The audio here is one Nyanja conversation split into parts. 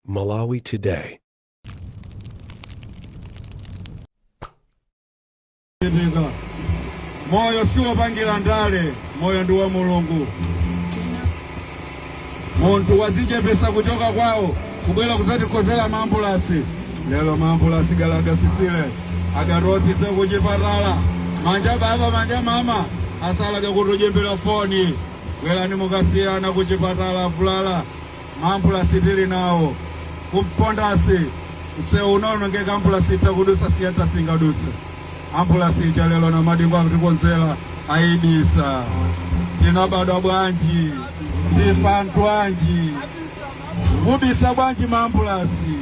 Malawi today. Moyo siwo pangira ndale, moyo ndi wa Mulungu. Muntu wazichepesa kuchoka kwawo kubwera kuzatikozera maambulasi. Lelo maambulasi galaga sisile agarosi sekuchipatala manja baba manja mama asalaga kutujembera foni welani mukasiyana kuchipatala fulala maambulasi tili nawo kumpondasi se unono ngeka ambulasi itakudusa siyata singadusa ambulasi ija lelo Namadingo akutikonzera aidisa tinabadwa bwanji ndifantu anji mubisa bwanji maambulasi.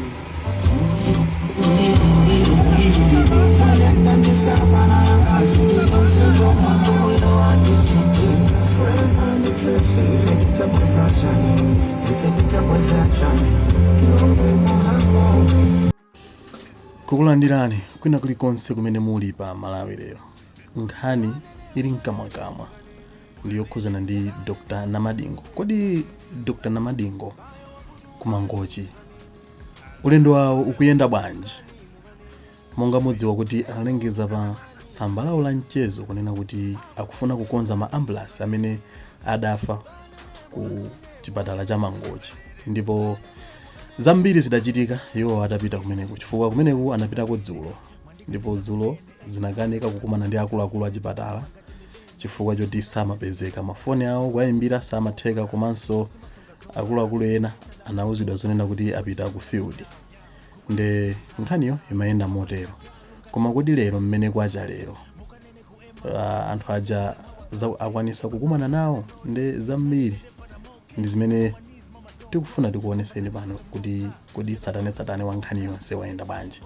Kukulandirani kwina kulikonse kumene muli pa Malawi lero. Nkhani ili mkamwakamwa ndiyokhuzana ndi Dr. Namadingo. Kodi Dr. Namadingo kumangochi ulendo wawo ukuyenda bwanji? Monga mudziwa kuti analengeza pa tsamba lawo la mchezo kunena kuti akufuna kukonza maambulasi amene adafa ku chipatala cha Mangochi, ndipo zambiri zidachitika iwo atapita kumeneko chifukwa kumeneko anapitako dzulo, ndipo dzulo zinakanika kukumana ndi akuluakulu a chipatala chifukwa choti samapezeka mafoni awo kwayimbira samatheka, komanso akuluakulu ena anauzidwa zonena kuti apita ku field. Nde nkhaniyo imayenda motero. Koma kodi lero mmene kwacha lero anthu aja akwanisa kukumana nawo nde zambiri ndi zimene tikufuna tikuoneseni pano kuti kodi satane wa nkhani yonse wayenda bwanji.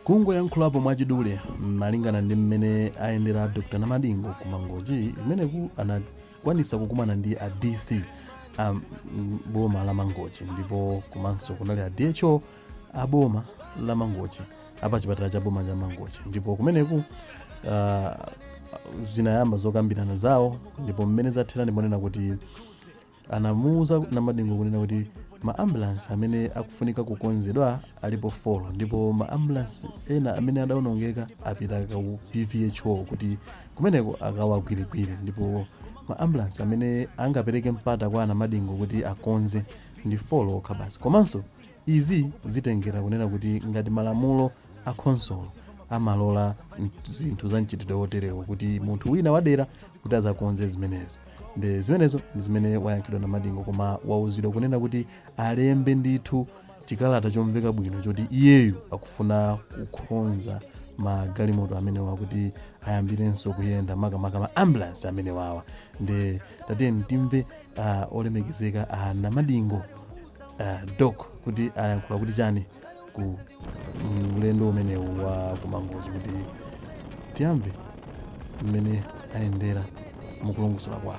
Kungoyankhulapo mwachidule malingana ndi mmene ayendera Dr. Namadingo kumangochi, imeneku anakwanisa kukumana ndi a DC boma la Mangochi, ndipo komanso kunali a DHO a boma la Mangochi apa chipatala cha boma cha Mangochi, ndipo kumeneku zinayamba zokambirana zawo, ndipo mmene zathera ndimonena kuti anamuuza Namadingo kunena kuti maambulance amene akufunika kukonzedwa alipo 4, ndipo maambulance ena amene adaonongeka apita ku PVHO kuti kumeneko akawagwiregwire, ndipo maambulance amene angapereke mpata kwa Namadingo kuti akonze ndi 4 okha basi. Komanso izi zitengera kunena kuti ngati malamulo a consolo amalola zinthu za mchitidwe woterewo kuti munthu wina wadera kuti azakonze zimenezo. Nde zimenezo ndi zimene wayankhidwa Namadingo, koma wauzidwa kunena kuti alembe ndithu chikalata chomveka bwino choti iyeyu akufuna kukonza magalimoto amene wakuti ayambirenso kuyenda makamaka ma ambulance amene wawa. Nde tatiyeni timve olemekezeka a Namadingo doc kuti ayankhula kuti chani ku ulendo umenewu wa kumangochi, kuti tiyamve mmene ayendera mukulongosula kwawo.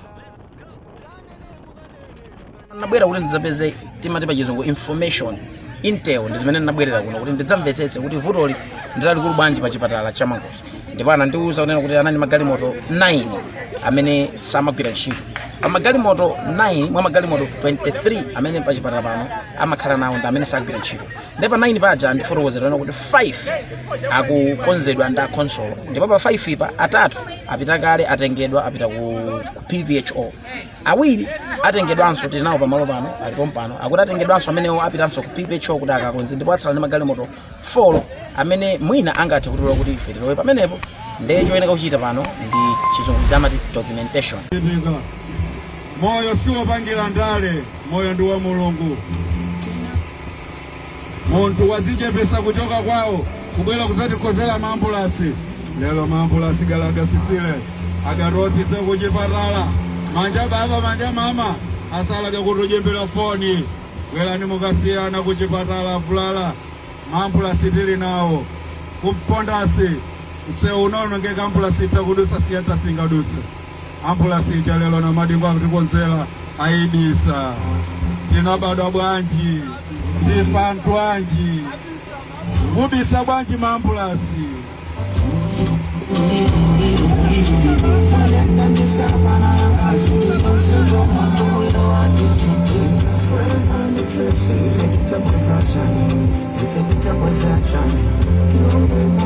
Nabwera kuti ndizapeze timati pa chizungu information intel ndi zimene nabwerera kuno kuti ndidzamvetsetse kuti vutoli ndilali kuli bwanji pa chipatala cha Mangochi. Ndipo anandiuza kunena kuti anani magalimoto 9 amene samagwira ntchito. Amagalimoto 9 mwa magalimoto 23 amene pa chipatala pano amakhala nawo ndi amene sagwira ntchito. Ndipo 9 paja ndifotokozera kuti 5 akukonzedwa ndi console, ndipo pa 5 ipa atatu apita kale atengedwa apita ku PVHO, awiri atengedwanso tili nawo pamalo pano alipo mpano akuti atengedwanso amenewo apitanso ku PVHO kuti akakonze, ndipo atsala ndi magalimoto 4 amene mwina angathe kutilola kuti ife tilowe pamenepo. Ndiye choyenera kuchita pano ndi chizungu chamati documentation. Moyo siwo pangira ndale, moyo ndi wa Mulungu. Muntu wazichepesa kuchoka kwawo kubwera kuzatikozera maambulasi. Lelo maambulasi galaga sisile agarosi sekuchipatala manja baba manja mama asalaga kutujembera foni welani mukasiyana kuchipatala fulala maambulasi tili nawo kumpondasi se unono ngeka ambulasi itakudusa siyata singadusa ambulasi ija lelo Namadingo akutikonzera aidisa tinabadwa bwanji ndifantu anji mubisa bwanji maambulasi. If